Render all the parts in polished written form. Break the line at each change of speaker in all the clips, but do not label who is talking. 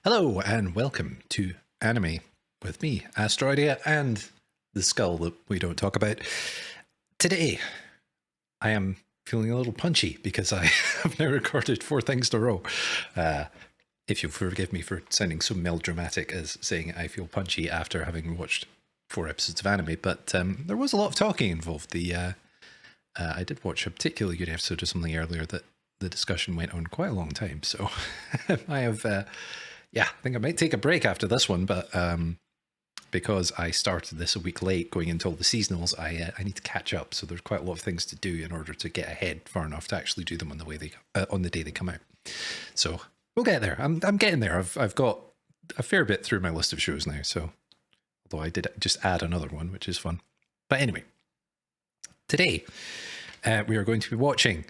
Hello and welcome to Anime with me, Asteroidia, and the skull that we don't talk about. Today, I am feeling a little punchy because I have now recorded 4 things in a row. If you'll forgive me for sounding so melodramatic as saying I feel punchy after having watched 4 episodes of anime, but there was a lot of talking involved. I did watch a particularly good episode of something earlier that the discussion went on quite a long time, so I have... I think I might take a break after this one, but because I started this a week late going into all the seasonals, I need to catch up. So there's quite a lot of things to do in order to get ahead far enough to actually do them on the day they come out. So we'll get there. I'm getting there. I've got a fair bit through my list of shows now. So although I did just add another one, which is fun. But anyway, today we are going to be watching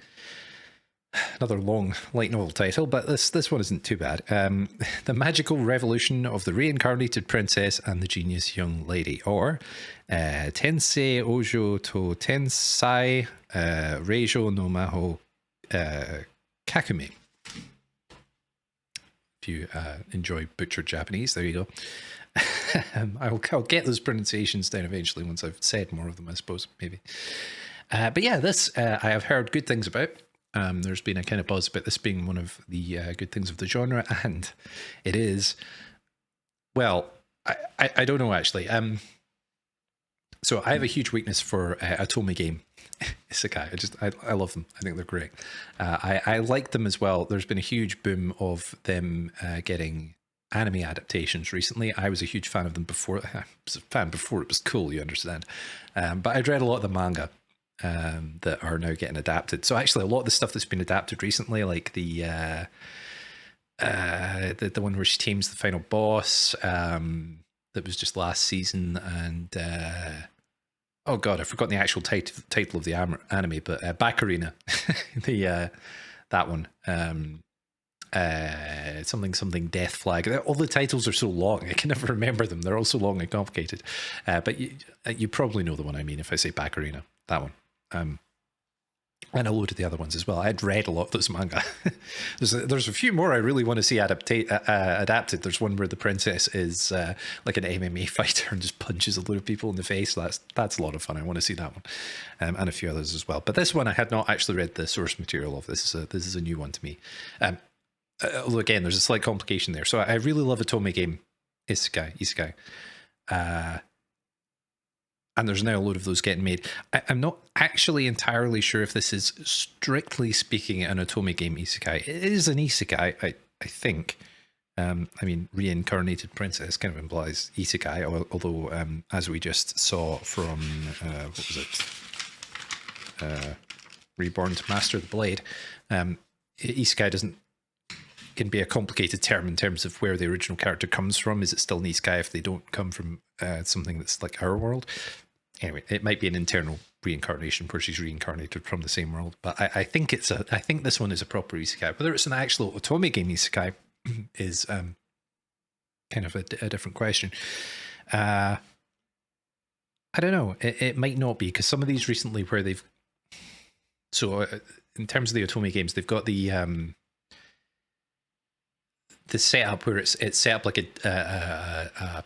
another long light novel title, but this one isn't too bad. The Magical Revolution of the Reincarnated Princess and the Genius Young Lady, or Tensei Ōjo to Tensai Reijō no Mahō Kakumei. If you enjoy butchered Japanese, there you go. I'll get those pronunciations down eventually once I've said more of them, I suppose, maybe. But yeah, this I have heard good things about. There's been a kind of buzz about this being one of the good things of the genre, and it is. Well, I don't know actually. So I have a huge weakness for Otome game isekai. I love them. I think they're great. I like them as well. There's been a huge boom of them getting anime adaptations recently. I was a huge fan of them before. I was a fan before it was cool, you understand. But I'd read a lot of the manga that are now getting adapted. So actually a lot of the stuff that's been adapted recently, like the one where she tames the final boss, that was just last season, and oh god, I've forgotten the actual title of the anime, but Baccarina, that one, something Death Flag. All the titles are so long I can never remember them. They're all so long and complicated, but you probably know the one I mean if I say Baccarina, that one. And a load of the other ones as well. I'd read a lot of those manga. there's a few more I really want to see adapted. There's one where the princess is like an MMA fighter and just punches a load of people in the face. That's a lot of fun. I want to see that one, and a few others as well. But this one I had not actually read the source material of. This is a new one to me. Although again, there's a slight complication there. So I really love Otome game isekai. And there's now a load of those getting made. I'm not actually entirely sure if this is, strictly speaking, an Otome game isekai. It is an isekai, I think. I mean, Reincarnated Princess kind of implies isekai, although, as we just saw from, what was it? Reborn to Master the Blade. Isekai can be a complicated term in terms of where the original character comes from. Is it still an isekai if they don't come from something that's like our world? Anyway, it might be an internal reincarnation where she's reincarnated from the same world, but I think I think this one is a proper isekai. Whether it's an actual Otome game isekai is kind of a different question. I don't know. It might not be, because some of these recently where they've... So in terms of the Otome games, they've got the setup where it's set up like a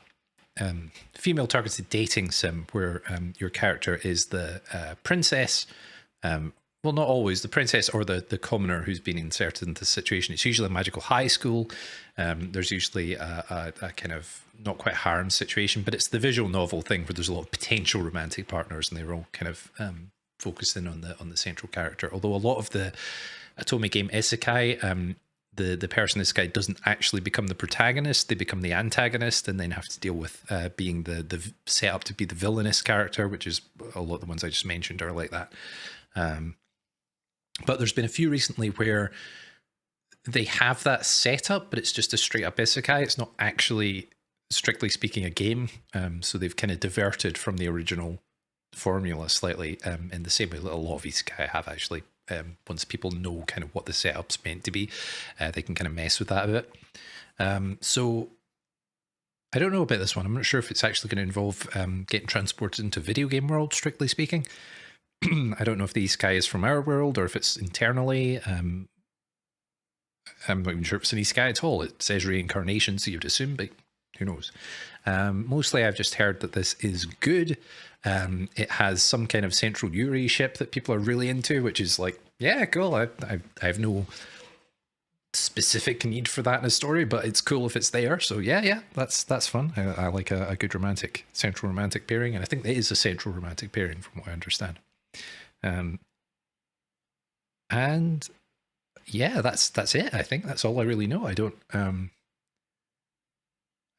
female targeted dating sim where your character is the princess. Well, not always the princess, or the commoner who's been inserted into the situation. It's usually a magical high school. There's usually a kind of not quite harem situation, but it's the visual novel thing where there's a lot of potential romantic partners, and they're all kind of focused in on the central character. Although a lot of the Otome game isekai, the person in this guy doesn't actually become the protagonist. They become the antagonist and then have to deal with being the set up to be the villainous character, which is a lot of the ones I just mentioned are like that. But there's been a few recently where they have that setup, but it's just a straight up isekai. It's not actually, strictly speaking, a game. So they've kind of diverted from the original formula slightly, in the same way that a lot of isekai have actually. Once people know kind of what the setup's meant to be, they can kind of mess with that a bit. So I don't know about this one. I'm not sure if it's actually going to involve getting transported into video game world, strictly speaking. I don't know if the isekai is from our world or if it's internally. I'm not even sure if it's an isekai at all. It says reincarnation, so you'd assume, but who knows? Mostly I've just heard that this is good. It has some kind of central Yuri ship that people are really into, which is like, yeah, cool. I have no specific need for that in a story, but it's cool if it's there. So yeah, that's fun. I like a good central romantic pairing, and I think it is a central romantic pairing from what I understand. And yeah, that's it. I think that's all I really know. I don't. I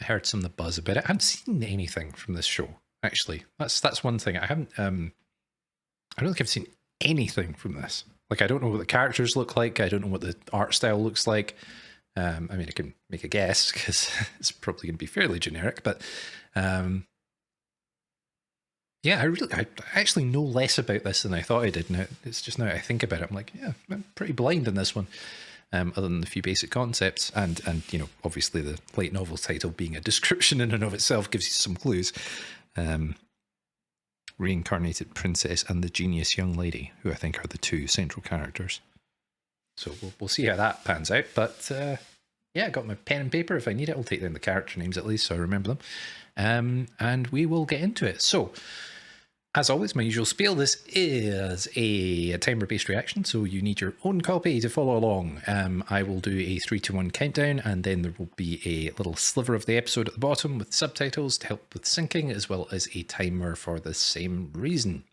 heard some of the buzz about it. I haven't seen anything from this show. Actually, that's one thing I haven't. I don't think I've seen anything from this. Like, I don't know what the characters look like. I don't know what the art style looks like. I mean, I can make a guess because it's probably going to be fairly generic. But yeah, I actually know less about this than I thought I did. Now it's just now I think about it, I'm like, yeah, I'm pretty blind in this one. Other than the few basic concepts, and you know, obviously the light novel title being a description in and of itself gives you some clues. Reincarnated Princess and the Genius Young Lady, who I think are the two central characters. So we'll see how that pans out. But yeah, I got my pen and paper. If I need it, I'll take down the character names at least so I remember them. And we will get into it. So, as always, my usual spiel, this is a timer-based reaction, so you need your own copy to follow along. I will do a 3, 2, 1 countdown, and then there will be a little sliver of the episode at the bottom with subtitles to help with syncing, as well as a timer for the same reason.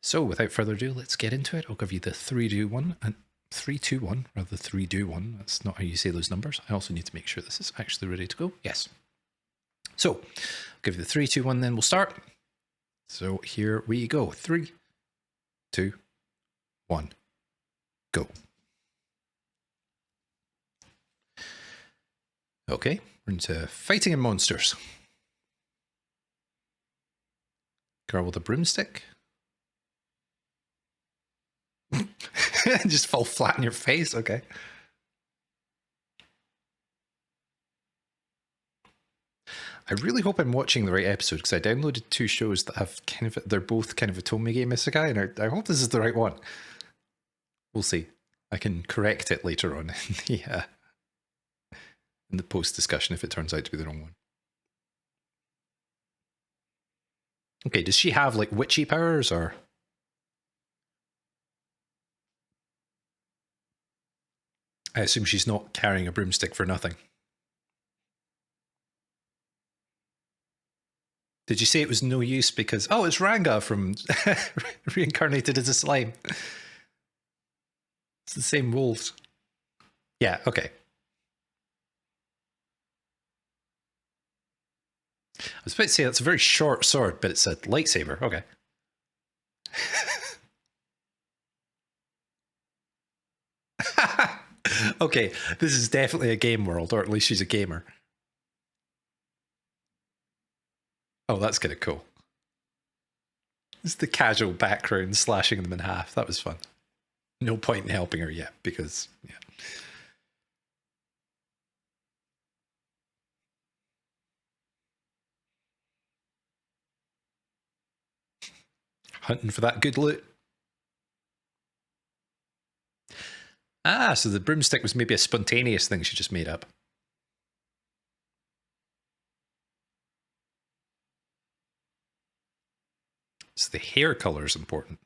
So, without further ado, let's get into it. I'll give you the 3, 2, 1, and 3, 2, 1, rather 3, 2, 1. That's not how you say those numbers. I also need to make sure this is actually ready to go. Yes. So, I'll give you the 3, 2, 1, then we'll start. So here we go. 3, 2, 1, go. Okay, we're into fighting and monsters. Girl with a broomstick. Just fall flat in your face. Okay. I really hope I'm watching the right episode because I downloaded 2 shows that have they're both kind of a Otome game isekai, and I hope this is the right one. We'll see. I can correct it later on in the post discussion if it turns out to be the wrong one. Okay, does she have like witchy powers or? I assume she's not carrying a broomstick for nothing. Did you say it was no use because... Oh, it's Ranga from Reincarnated as a Slime. It's the same wolves. Yeah, okay. I was about to say that's a very short sword, but it's a lightsaber. Okay. Okay, this is definitely a game world, or at least she's a gamer. Oh, that's kind of cool. It's the casual background slashing them in half. That was fun. No point in helping her yet because, yeah. Hunting for that good loot. Ah, so the broomstick was maybe a spontaneous thing she just made up. So the hair color is important.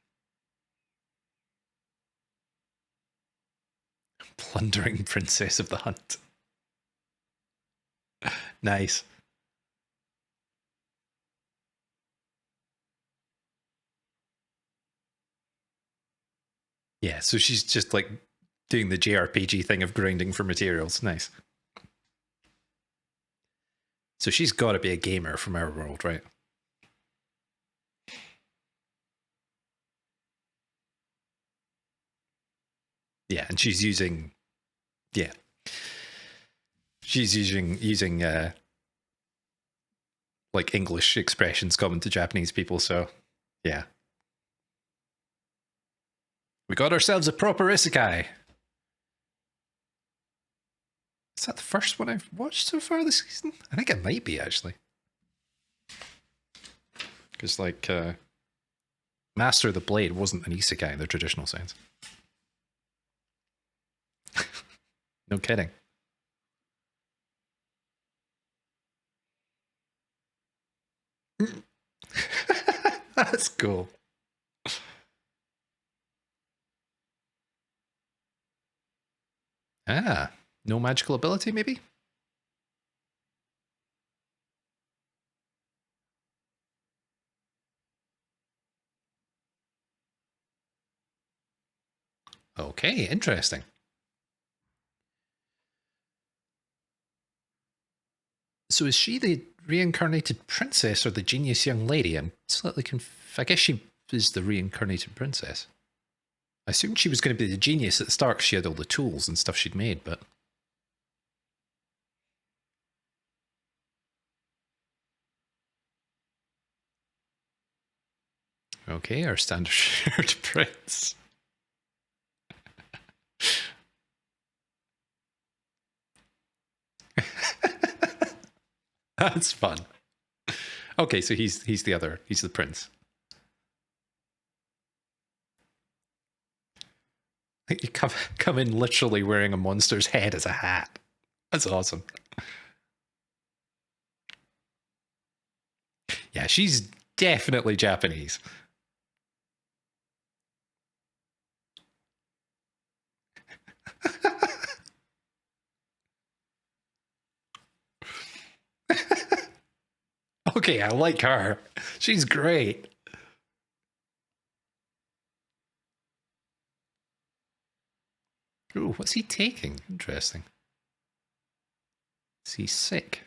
Plundering Princess of the Hunt. Nice. Yeah, so she's just like doing the JRPG thing of grinding for materials. Nice. So she's got to be a gamer from our world, right? Yeah, and she's using... Yeah. She's using like English expressions common to Japanese people, so yeah. We got ourselves a proper isekai. Is that the first one I've watched so far this season? I think it might be, actually. Because, like, Master of the Blade wasn't an isekai in the traditional sense. No kidding. That's cool. Ah, no magical ability, maybe? Okay, interesting. So is she the reincarnated princess or the genius young lady? I'm slightly I guess she is the reincarnated princess. I assumed she was going to be the genius at the start because she had all the tools and stuff she'd made, but... Okay, our standard shared prince. That's fun. Okay, so he's the prince. You come in literally wearing a monster's head as a hat. That's awesome. Yeah, she's definitely Japanese. Okay, I like her. She's great. Ooh, what's he taking? Interesting. Is he sick?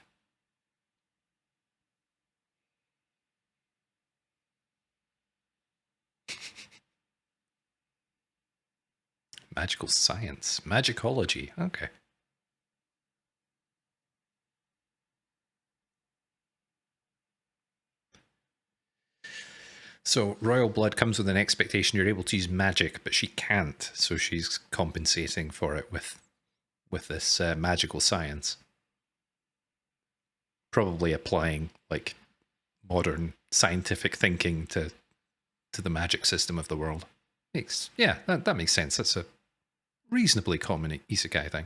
Magical science. Magicology. Okay. So royal blood comes with an expectation you're able to use magic, but she can't. So she's compensating for it with this magical science. Probably applying like modern scientific thinking to the magic system of the world. Yeah, that makes sense. That's a reasonably common isekai thing.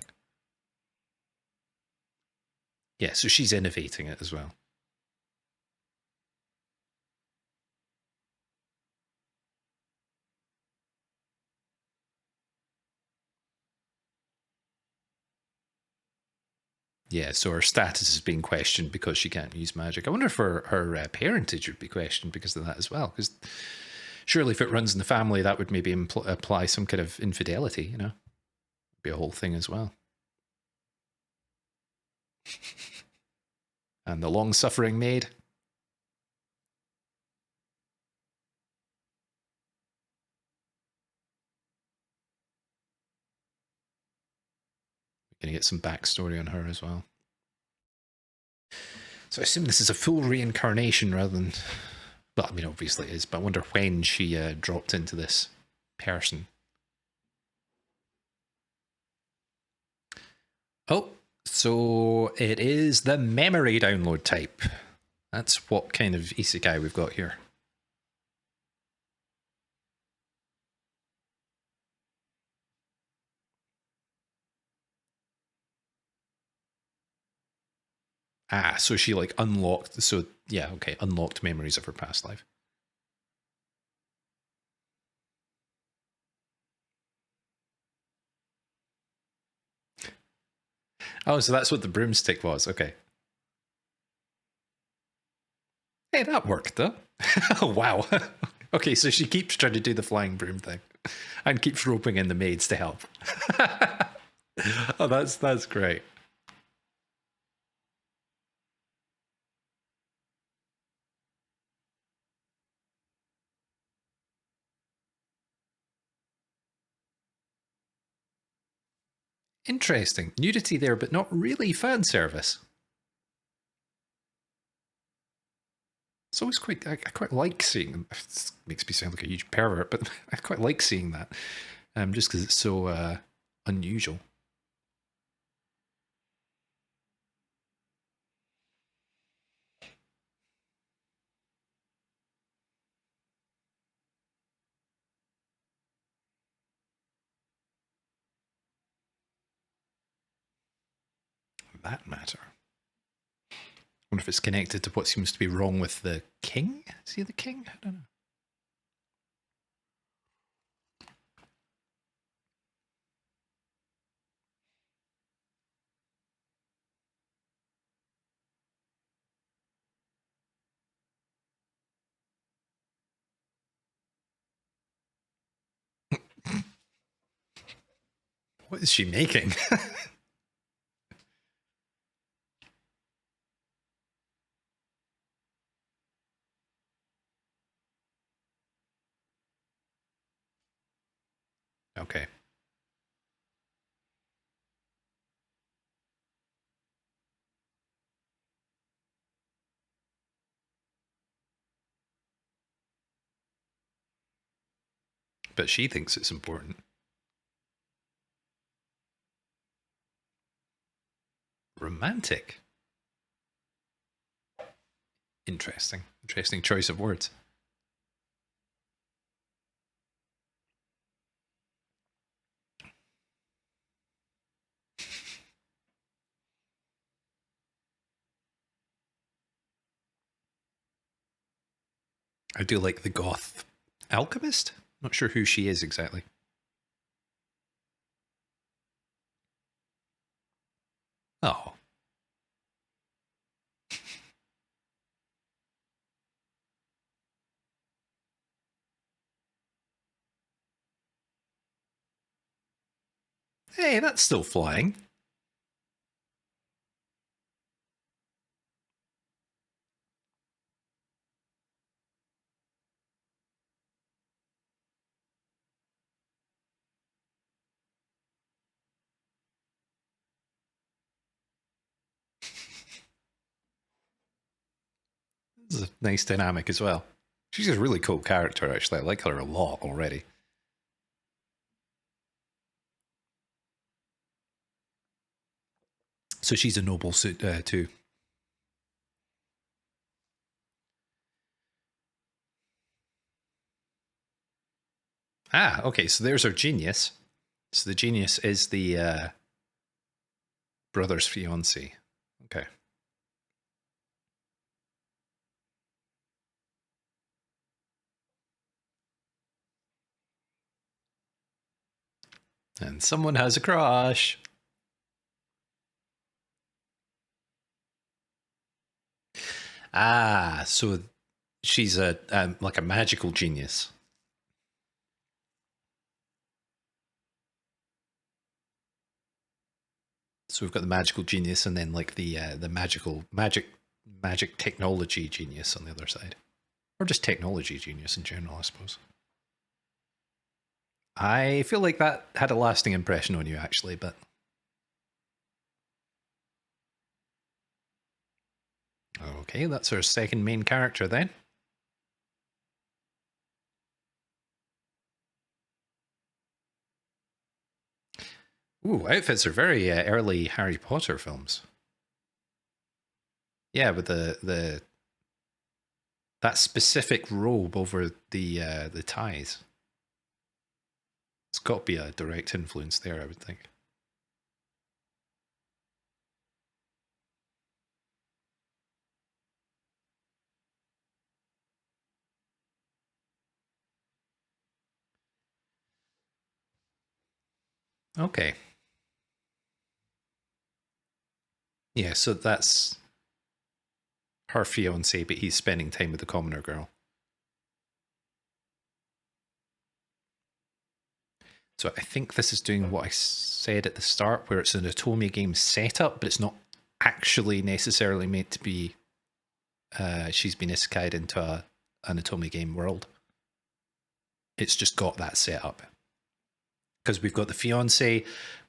Yeah, so she's innovating it as well. Yeah, so her status is being questioned because she can't use magic. I wonder if her parentage would be questioned because of that as well. Because surely, if it runs in the family, that would maybe apply some kind of infidelity. You know, be a whole thing as well. And the long-suffering maid. We're gonna get some backstory on her as well. So I assume this is a full reincarnation rather than. Well, I mean, obviously it is, but I wonder when she dropped into this person. Oh, so it is the memory download type. That's what kind of isekai we've got here. Ah, so she like unlocked. So yeah, okay, unlocked memories of her past life. Oh, so that's what the broomstick was. Okay. Hey, that worked though. Oh wow. Okay, so she keeps trying to do the flying broom thing, and keeps roping in the maids to help. Oh, that's great. Interesting. Nudity there, but not really fan service. It's always quite. I quite like seeing them. It makes me sound like a huge pervert, but I quite like seeing that. Just because it's so unusual. that matter. I wonder if it's connected to what seems to be wrong with the king? Is he the king? I don't know. What is she making? Okay. But she thinks it's important. Romantic. Interesting. Interesting choice of words. I do like the goth alchemist. Not sure who she is exactly. Oh. Hey, that's still flying. This is a nice dynamic as well. She's a really cool character, actually. I like her a lot already. So she's a noble suit too. Ah, okay. So there's her genius. So the genius is the brother's fiance. Okay. And someone has a crush. Ah, so she's a like a magical genius. So we've got the magical genius, and then like the magic technology genius on the other side, or just technology genius in general, I suppose. I feel like that had a lasting impression on you, actually, but okay, that's our second main character then. Ooh, outfits are very early Harry Potter films. Yeah, with the that specific robe over the ties. It's got to be a direct influence there, I would think. Okay. Yeah, so that's her fiance, but he's spending time with the commoner girl. So I think this is doing what I said at the start, where it's an Otome game setup, but it's not actually necessarily meant to be. She's been isekai'd into an Otome game world. It's just got that setup because we've got the fiance,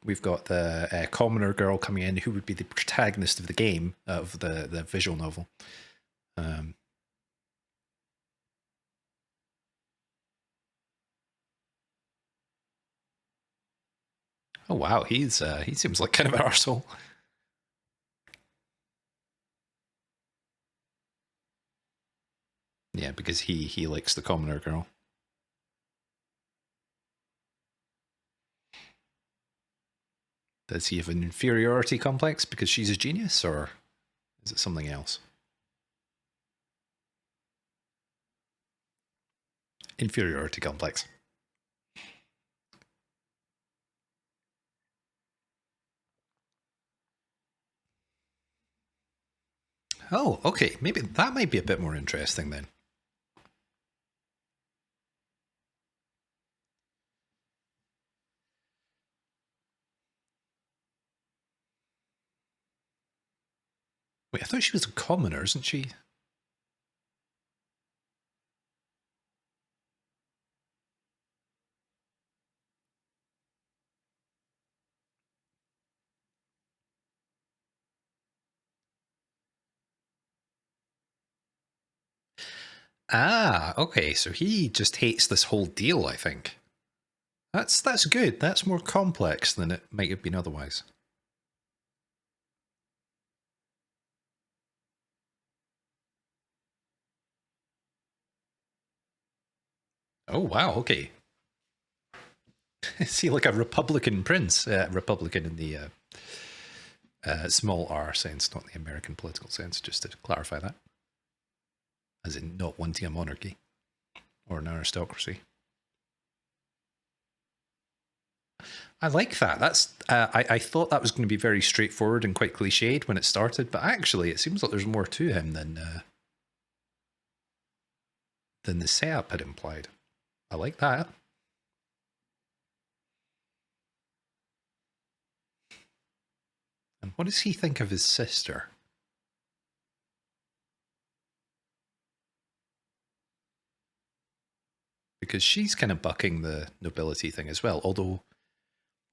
we've got the commoner girl coming in, who would be the protagonist of the game of the visual novel. Um, oh wow, he seems like kind of an arsehole. Yeah, because he likes the commoner girl. Does he have an inferiority complex because she's a genius, or is it something else? Inferiority complex. Oh, okay. Maybe that might be a bit more interesting then. Wait, I thought she was a commoner, isn't she? Ah, okay. So he just hates this whole deal, I think. That's good. That's more complex than it might have been otherwise. Oh wow, okay. Is he like a Republican prince? Republican in the small r sense, not the American political sense, just to clarify that. As in not wanting a monarchy or an aristocracy. I like that. That's I thought that was going to be very straightforward and quite cliched when it started, but actually it seems like there's more to him than the setup had implied. I like that. And what does he think of his sister? Because she's kind of bucking the nobility thing as well, although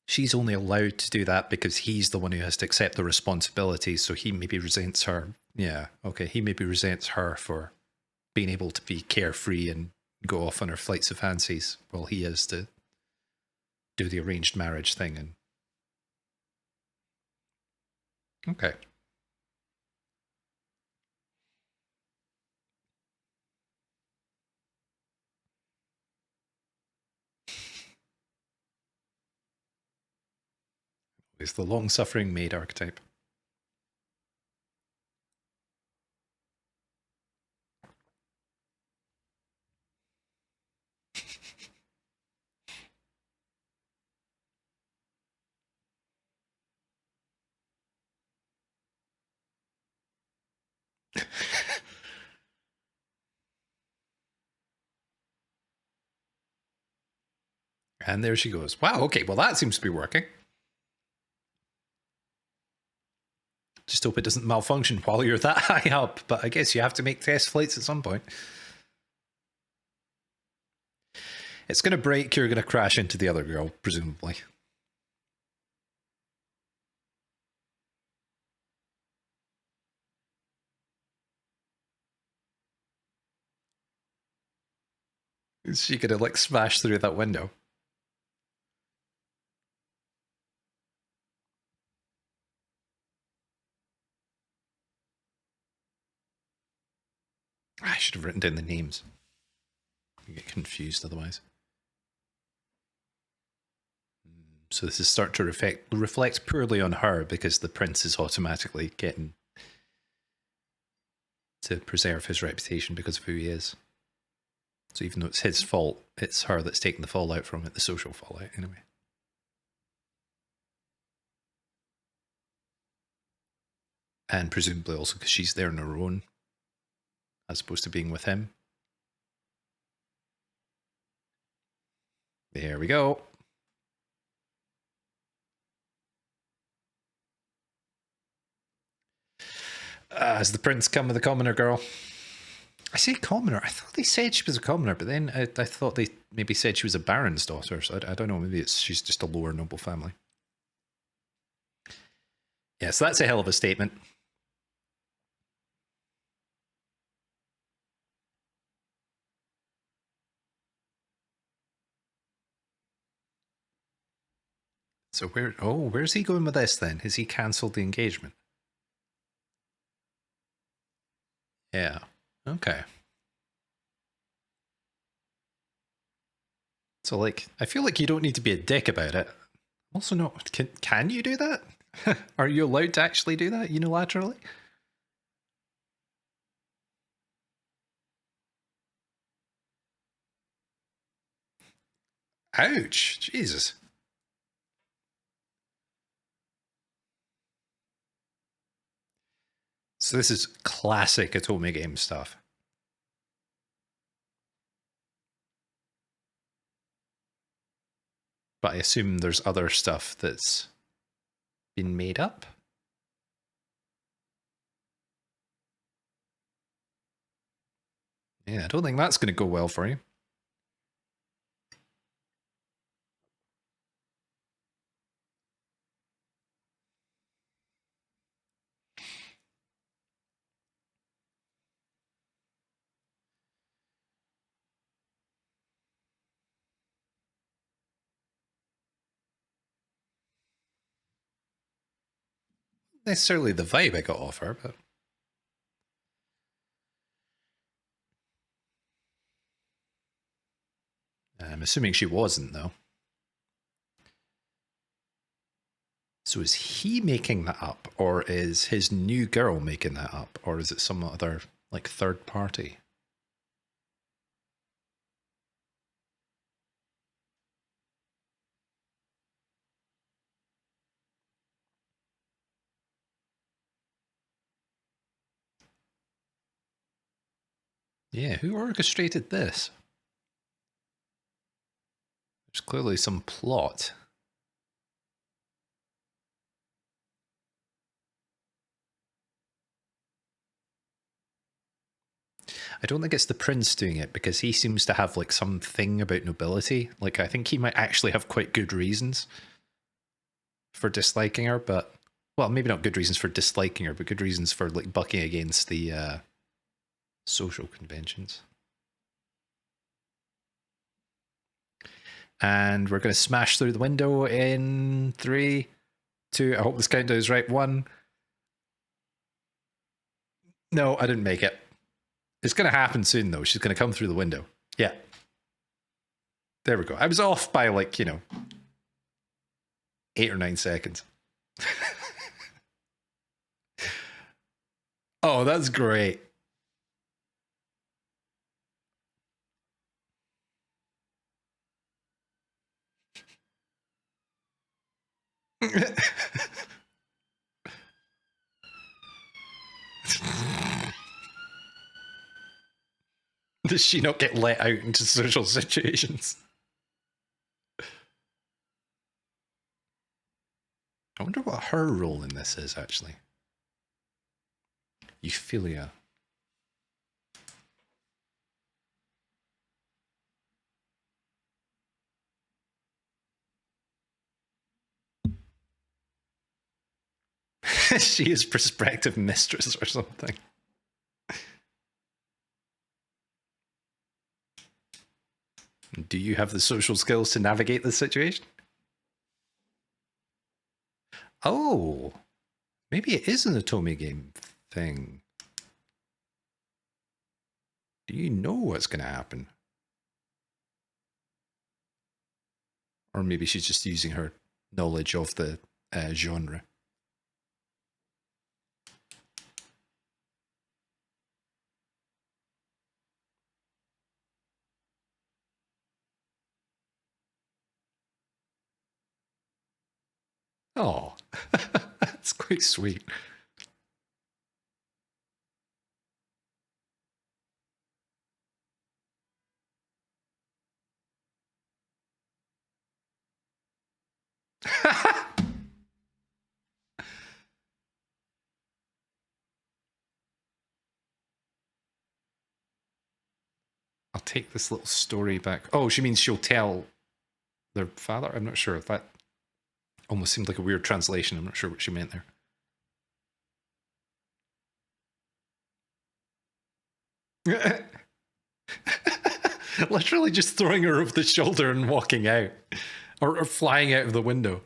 she's only allowed to do that because he's the one who has to accept the responsibility, so he maybe resents her. Yeah, okay, he maybe resents her for being able to be carefree and go off on her flights of fancies while he has to do the arranged marriage thing. And okay. It's the long-suffering maid archetype. And there she goes. Wow, okay, well that seems to be working. Just hope it doesn't malfunction while you're that high up, but I guess you have to make test flights at some point. It's going to break, you're going to crash into the other girl, presumably. Is she going to like smash through that window? I should have written down the names. I get confused otherwise. So this is start to reflect poorly on her because the prince is automatically getting to preserve his reputation because of who he is. So even though it's his fault, it's her that's taking the fallout from it, the social fallout anyway. And presumably also because she's there on her own, as opposed to being with him. There we go. Has the prince come with the commoner girl? I say commoner. I thought they said she was a commoner, but then I thought they maybe said she was a baron's daughter. So I don't know. Maybe she's just a lower noble family. Yeah, so that's a hell of a statement. So where's he going with this then? Has he cancelled the engagement? Yeah. Okay. So like, I feel like you don't need to be a dick about it. Also, no. Can you do that? Are you allowed to actually do that unilaterally? Ouch! Jesus. So this is classic Otome game stuff. But I assume there's other stuff that's been made up. Yeah, I don't think that's going to go well for you. Necessarily the vibe I got off her, but I'm assuming she wasn't, though. So is he making that up, or is his new girl making that up, or is it some other, like, third party? Yeah, who orchestrated this? There's clearly some plot. I don't think it's the prince doing it, because he seems to have like something about nobility. Like, I think he might actually have quite good reasons for disliking her, but, well, maybe not good reasons for disliking her, but good reasons for like bucking against the social conventions. And we're going to smash through the window in 3, 2. I hope this countdown is right. 1. No, I didn't make it. It's going to happen soon, though. She's going to come through the window. Yeah. There we go. I was off by, like, 8 or 9 seconds. Oh, that's great. Does she not get let out into social situations? I wonder what her role in this is, actually. Euphilia. She is prospective mistress or something. Do you have the social skills to navigate this situation? Oh, maybe it is an Otome game thing. Do you know what's going to happen? Or maybe she's just using her knowledge of the genre. Oh, that's quite sweet. I'll take this little story back. Oh, she means she'll tell their father? I'm not sure. That almost seemed like a weird translation. I'm not sure what she meant there. Literally just throwing her over the shoulder and walking out. Or flying out of the window.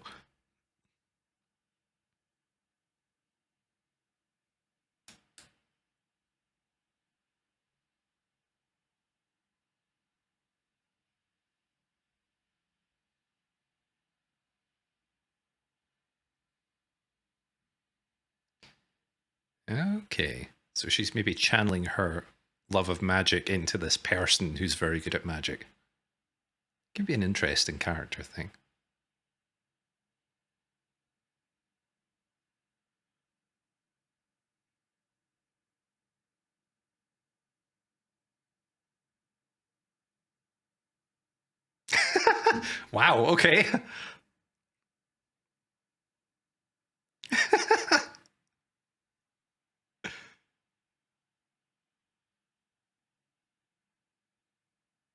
Okay. So she's maybe channeling her love of magic into this person who's very good at magic. Could be an interesting character thing. Wow, okay.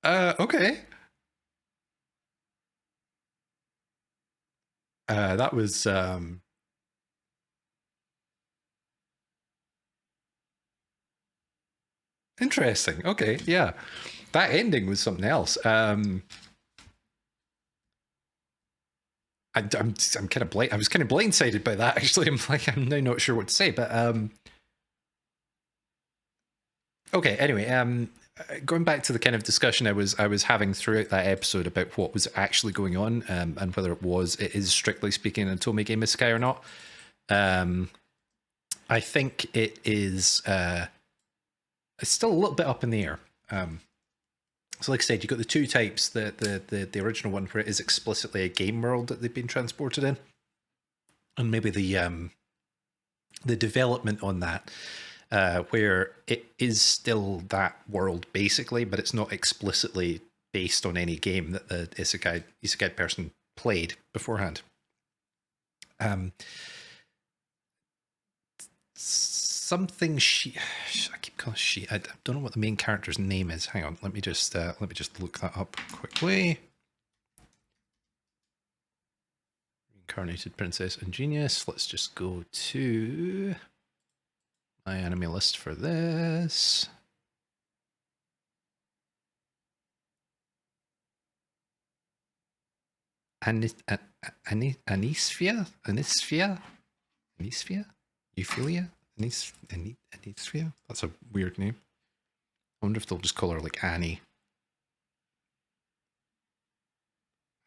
Okay. That was interesting. Okay, yeah. That ending was something else. I'm kind of I was kind of blindsided by that actually. I'm like, I'm now not sure what to say, but okay. Anyway, going back to the kind of discussion I was having throughout that episode about what was actually going on, and whether it is strictly speaking an Otome game isekai or not. I think it is. It's still a little bit up in the air. So, like I said, you've got the two types: the original one where it is explicitly a game world that they've been transported in, and maybe the development on that, where it is still that world basically, but it's not explicitly based on any game that the isekai person played beforehand. Something I keep calling she. I don't know what the main character's name is. Hang on, let me just look that up quickly. Reincarnated Princess and Genius. Let's just go to my anime list for this. Anisphia? Euphilia? Anisphia? That's a weird name. I wonder if they'll just call her like Annie.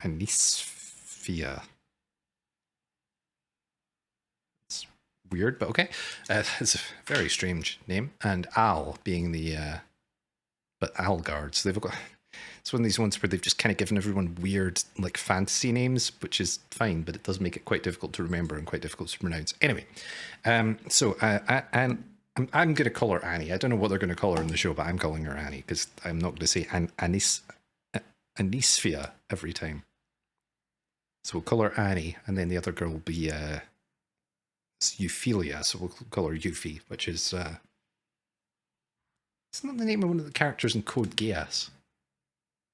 Anisphia. It's weird, but okay. It's a very strange name. And Al being the but Al guards. They've got it's one of these ones where they've just kind of given everyone weird like fantasy names, which is fine, but it does make it quite difficult to remember and quite difficult to pronounce. Anyway, so I'm going to call her Annie. I don't know what they're going to call her in the show, but I'm calling her Annie because I'm not going to say Anisphia every time. So we'll call her Annie, and then the other girl will be Euphilia. So we'll call her Euphy, which is it's not the name of one of the characters in Code Geass.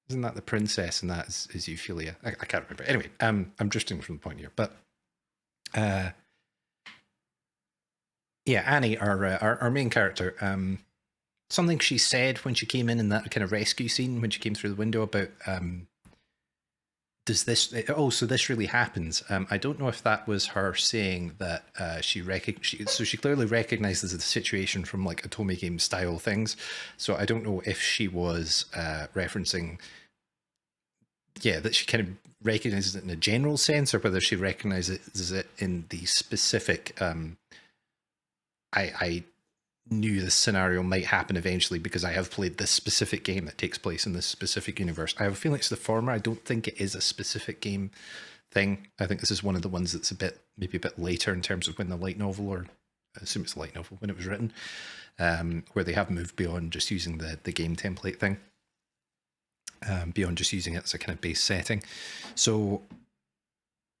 Isn't that the princess and that is Euphilia? I can't remember. Anyway, I'm drifting from the point here. But yeah, Annie, our main character, something she said when she came in that kind of rescue scene when she came through the window about does this so this really happens. I don't know if that was her saying that she clearly recognizes the situation from like Otome game style things. So I don't know if she was referencing that she kind of recognizes it in a general sense or whether she recognizes it in the specific I knew this scenario might happen eventually because I have played this specific game that takes place in this specific universe. I have a feeling it's the former. I don't think it is a specific game thing. I think this is one of the ones that's maybe a bit later in terms of when the light novel, or I assume it's a light novel, when it was written, where they have moved beyond just using the game template thing, beyond just using it as a kind of base setting. So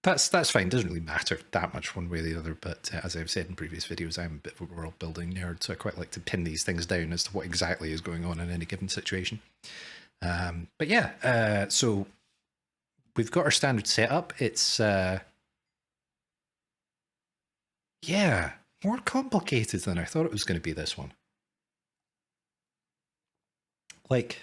that's fine. It doesn't really matter that much one way or the other. But as I've said in previous videos, I'm a bit of a world building nerd, so I quite like to pin these things down as to what exactly is going on in any given situation. But yeah, so we've got our standard setup. It's more complicated than I thought it was going to be, this one. Like,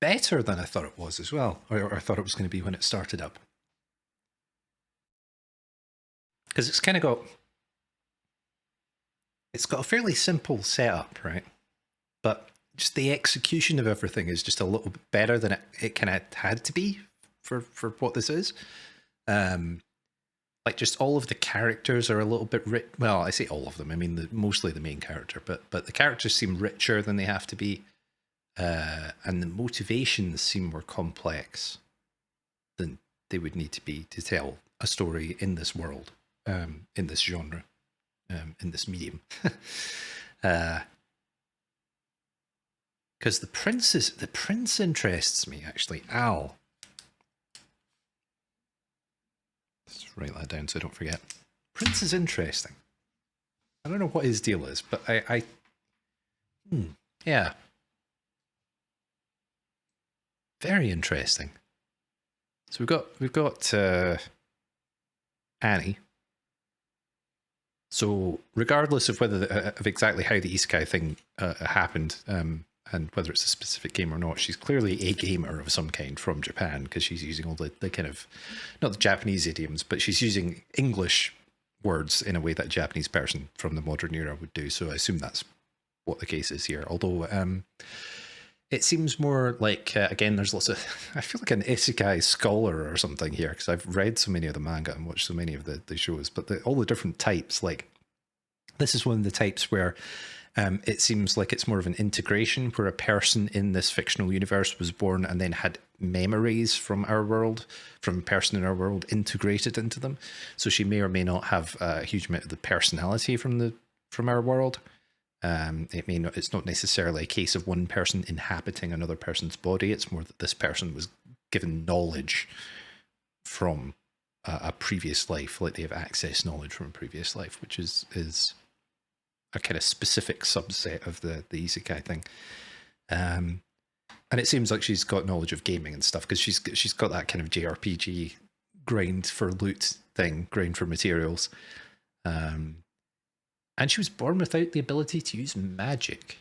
better than I thought it was as well, or I thought it was going to be when it started up. Because it's got a fairly simple setup, right? But just the execution of everything is just a little bit better than it kind of had to be for what this is. like just all of the characters are a little bit rich. Well, I say all of them. I mean, mostly the main character, but the characters seem richer than they have to be, and the motivations seem more complex than they would need to be to tell a story in this world, in this genre, in this medium. Because the prince interests me actually. Al. Let's write that down so I don't forget. Prince is interesting. I don't know what his deal is, but yeah, very interesting. So we've got Annie. So regardless of whether of exactly how the isekai thing happened, and whether it's a specific game or not, she's clearly a gamer of some kind from Japan, because she's using all the kind of, not the Japanese idioms, but she's using English words in a way that a Japanese person from the modern era would do. So I assume that's what the case is here. Although it seems more like, again, there's lots of, I feel like an isekai scholar or something here, because I've read so many of the manga and watched so many of the shows, but all the different types, like this is one of the types where it seems like it's more of an integration, where a person in this fictional universe was born and then had memories from our world, from a person in our world integrated into them. So she may or may not have a huge amount of the personality from our world. It's not necessarily a case of one person inhabiting another person's body. It's more that this person was given knowledge from a previous life, like they have access knowledge from a previous life, which is a kind of specific subset of the isekai thing. And it seems like she's got knowledge of gaming and stuff, because she's got that kind of JRPG grind for loot thing, grind for materials. And she was born without the ability to use magic.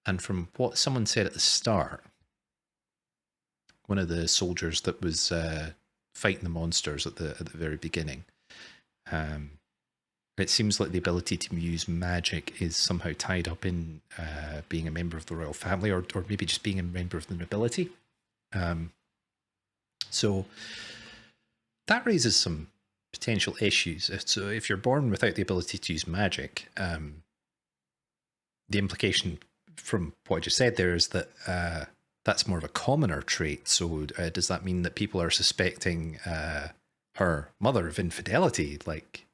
And from what someone said at the start, one of the soldiers that was fighting the monsters at the very beginning, it seems like the ability to use magic is somehow tied up in being a member of the royal family, or maybe just being a member of the nobility. So that raises some potential issues. So if you're born without the ability to use magic, the implication from what I just said there is that that's more of a commoner trait. So does that mean that people are suspecting her mother of infidelity, like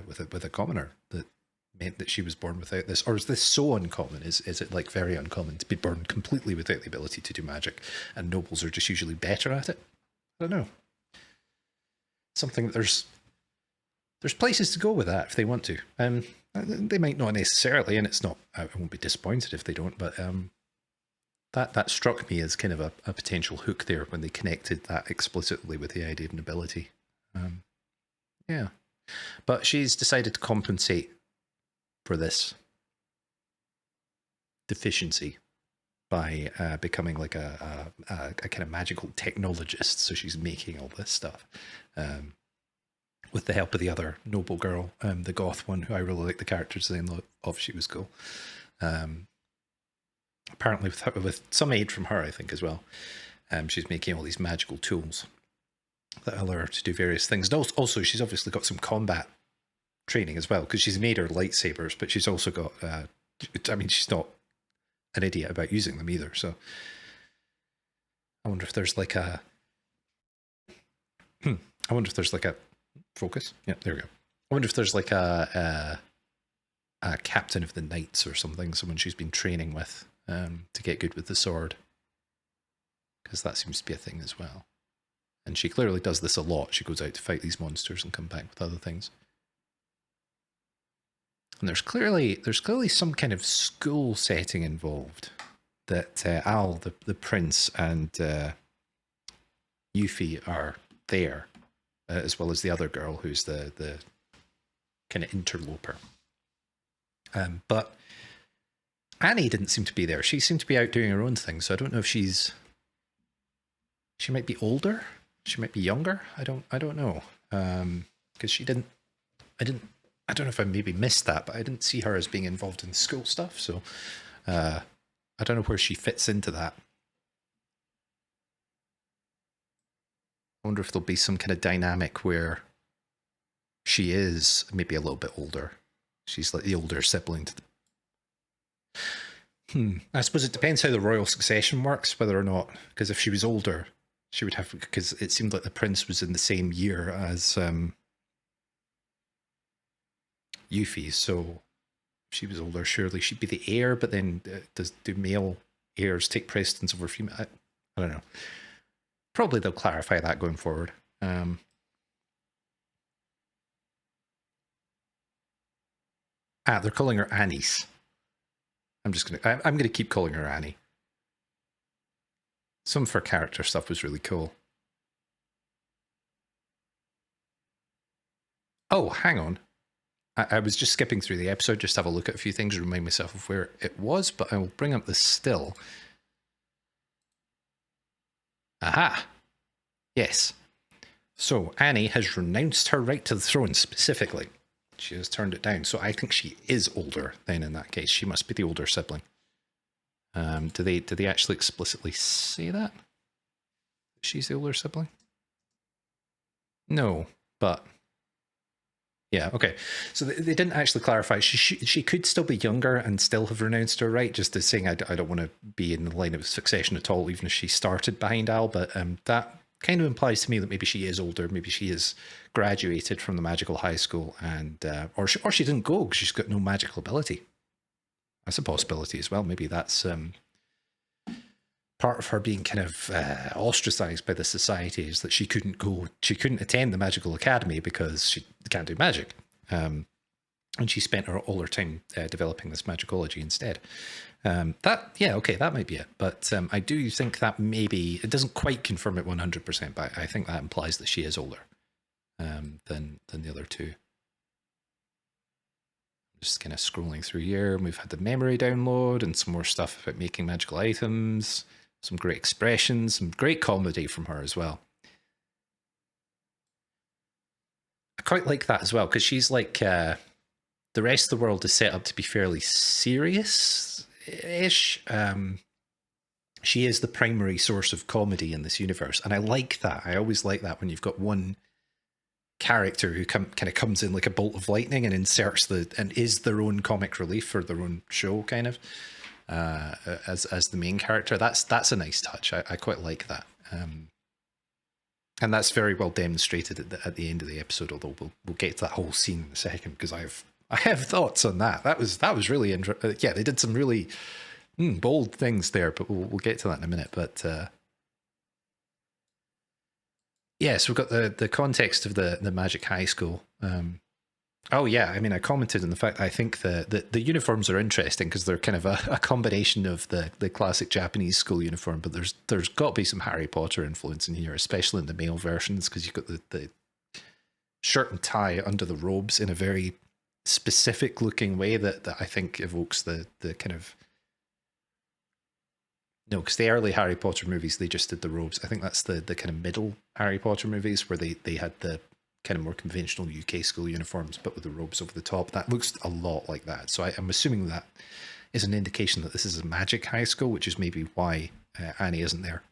with a commoner, that meant that she was born without this? Or is this so uncommon? Is it like very uncommon to be born completely without the ability to do magic, and nobles are just usually better at it? I don't know. Something that there's places to go with that if they want to. They might not necessarily, and it's not. I won't be disappointed if they don't. But that struck me as kind of a potential hook there when they connected that explicitly with the idea of nobility. Yeah, but she's decided to compensate for this deficiency by becoming like a kind of magical technologist. So she's making all this stuff with the help of the other noble girl, the goth one, who I really like the character design of. She was cool. Apparently with some aid from her, I think, as well. She's making all these magical tools that allow her to do various things. And also she's obviously got some combat training as well, because she's made her lightsabers, but she's also got, she's not an idiot about using them either. So I wonder if there's like a focus. Yeah, there we go. I wonder if there's like a captain of the knights or something, someone she's been training with to get good with the sword, because that seems to be a thing as well. And she clearly does this a lot. She goes out to fight these monsters and come back with other things. And there's clearly some kind of school setting involved, that Al, the prince, and Yuffie are there, as well as the other girl who's the kind of interloper. But Annie didn't seem to be there. She seemed to be out doing her own thing. So I don't know if she might be older. She might be younger. I don't know. Because I don't know if I maybe missed that, but I didn't see her as being involved in school stuff. So I don't know where she fits into that. wonder if there'll be some kind of dynamic where she is maybe a little bit older. She's like the older sibling to the... I suppose it depends how the royal succession works, whether or not, because if she was older, she would have, because it seemed like the prince was in the same year as Yuffie, so if she was older, surely she'd be the heir, but then do male heirs take precedence over female? I don't know. Probably they'll clarify that going forward. They're calling her Annie's. I'm gonna keep calling her Annie. Some of her character stuff was really cool. Oh, hang on. I was just skipping through the episode just to have a look at a few things, remind myself of where it was, but I will bring up the still. Aha! Yes. So Annie has renounced her right to the throne specifically. She has turned it down. So I think she is older then in that case. She must be the older sibling. Do they actually explicitly say that? She's the older sibling? No, but... Yeah, okay. So they didn't actually clarify. She could still be younger and still have renounced her right, just as saying I don't want to be in the line of succession at all, even if she started behind Al. But that kind of implies to me that maybe she is older. Maybe she is graduated from the magical high school, and or she didn't go because she's got no magical ability. That's a possibility as well. Maybe that's part of her being kind of ostracized by the society, is that she couldn't attend the magical academy because she can't do magic. And she spent all her time developing this magicology instead. That might be it. But I do think that maybe, it doesn't quite confirm it 100%, but I think that implies that she is older than the other two. Just kind of scrolling through here, and we've had the memory download and some more stuff about making magical items. Some great expressions, some great comedy from her as well. I quite like that as well, because she's like, the rest of the world is set up to be fairly serious-ish. She is the primary source of comedy in this universe, and I like that. I always like that when you've got one character who kind of comes in like a bolt of lightning and inserts and is their own comic relief for their own show, kind of. As the main character, that's a nice touch. I quite like that, and that's very well demonstrated at the end of the episode. Although we'll get to that whole scene in a second, because I have thoughts on that. That was really interesting. Yeah, they did some really bold things there, but we'll get to that in a minute. But yes, we've got the context of the Magic High School. Oh yeah, I mean, I commented on the fact I think the uniforms are interesting because they're kind of a combination of the classic Japanese school uniform, but there's got to be some Harry Potter influence in here, especially in the male versions, because you've got the shirt and tie under the robes in a very specific looking way that I think evokes the kind of... No, because the early Harry Potter movies, they just did the robes. I think that's the kind of middle Harry Potter movies where they had the kind of more conventional UK school uniforms, but with the robes over the top. That looks a lot like that. So I'm assuming that is an indication that this is a magic high school, which is maybe why Annie isn't there.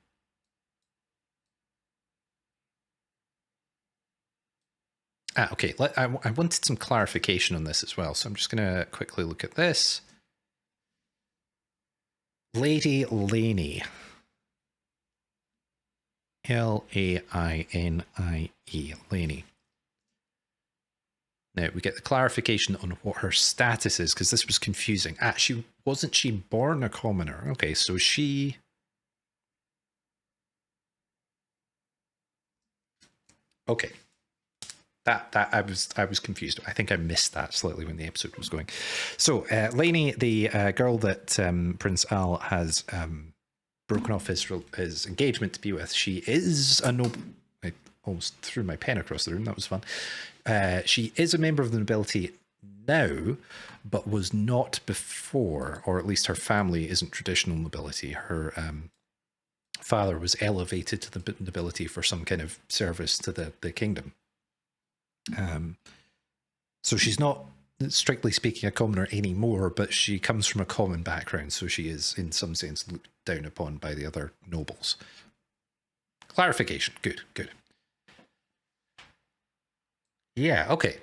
Okay. I wanted some clarification on this as well, so I'm just going to quickly look at this. Lady Lainey. Laini. Lainey. Now, we get the clarification on what her status is, because this was confusing. Wasn't she born a commoner? Okay, so she... Okay. That I was confused. I think I missed that slightly when the episode was going. So, Lainey, the girl that Prince Al has broken off his engagement to be with, she is a noble... I almost threw my pen across the room. That was fun. She is a member of the nobility now, but was not before, or at least her family isn't traditional nobility. Her father was elevated to the nobility for some kind of service to the kingdom. So she's not, strictly speaking, a commoner anymore, but she comes from a common background, so she is, in some sense, looked down upon by the other nobles. Clarification. Good. Yeah, okay.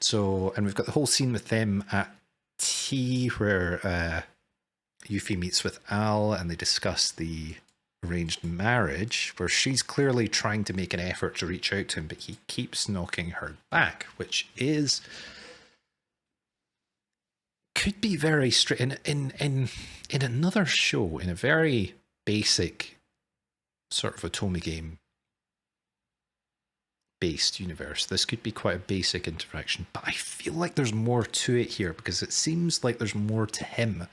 So, and we've got the whole scene with them at tea where Yuffie meets with Al and they discuss the arranged marriage, where she's clearly trying to make an effort to reach out to him, but he keeps knocking her back, which is could be very straight in another show, in a very basic sort of Otome game based universe. This could be quite a basic interaction, but I feel like there's more to it here because it seems like there's more to him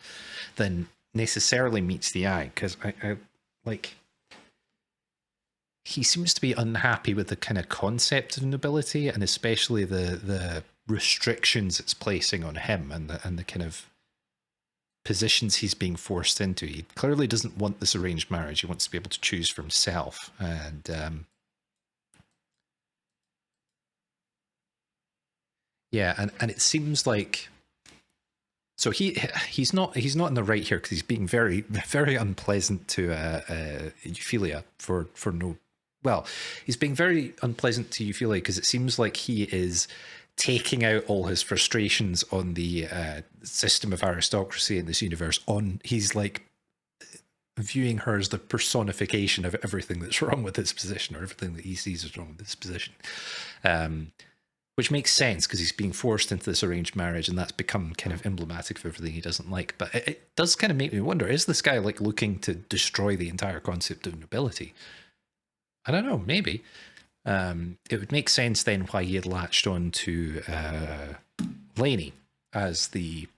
than necessarily meets the eye. Because I like he seems to be unhappy with the kind of concept of nobility, and especially the restrictions it's placing on him and the kind of positions he's being forced into. He clearly doesn't want this arranged marriage. He wants to be able to choose for himself, and yeah, and it seems like so he's not in the right here because he's being very very unpleasant to Euphilia for no well, he's being very unpleasant to Euphilia because it seems like he is taking out all his frustrations on the system of aristocracy in this universe. On he's like viewing her as the personification of everything that's wrong with his position or everything that he sees as wrong with his position. Which makes sense because he's being forced into this arranged marriage and that's become kind of emblematic of everything he doesn't like. But it does kind of make me wonder, is this guy like looking to destroy the entire concept of nobility? I don't know, maybe. It would make sense then why he had latched on to Lainey as the,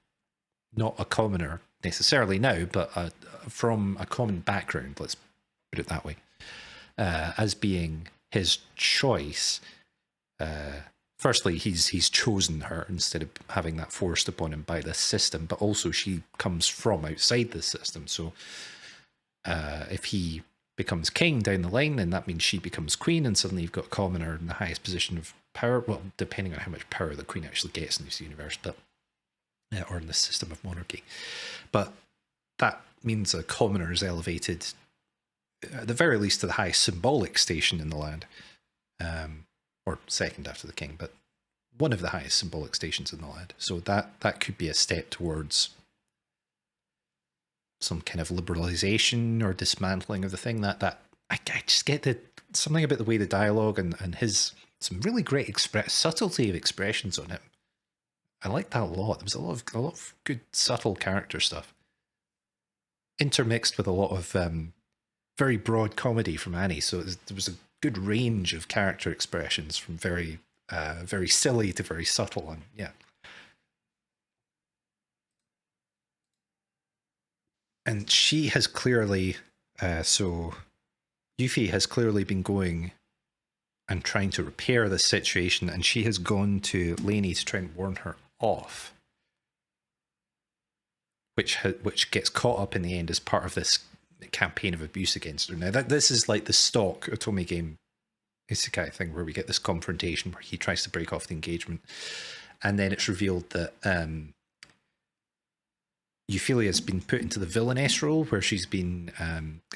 not a commoner necessarily now, but from a common background, let's put it that way, as being his choice. Firstly, he's chosen her instead of having that forced upon him by this system, but also she comes from outside this system. So if he becomes king down the line, then that means she becomes queen, and suddenly you've got a commoner in the highest position of power. Well, depending on how much power the queen actually gets in this universe, but or in this system of monarchy. But that means a commoner is elevated, at the very least, to the highest symbolic station in the land. Or second after the king, but one of the highest symbolic stations in the land. So that could be a step towards some kind of liberalization or dismantling of the thing. That I just get something about the way the dialogue and his some really great subtlety of expressions on it. I like that a lot. There was a lot of good subtle character stuff intermixed with a lot of very broad comedy from Annie. So there was a good range of character expressions from very very silly to very subtle, and yeah. And she has clearly so Yuffie has clearly been going and trying to repair this situation, and she has gone to Lainey to try and warn her off, which gets caught up in the end as part of this campaign of abuse against her. Now this is like the stock Otome game isekai thing where we get this confrontation where he tries to break off the engagement, and then it's revealed that Euphilia's been put into the villainess role where she's been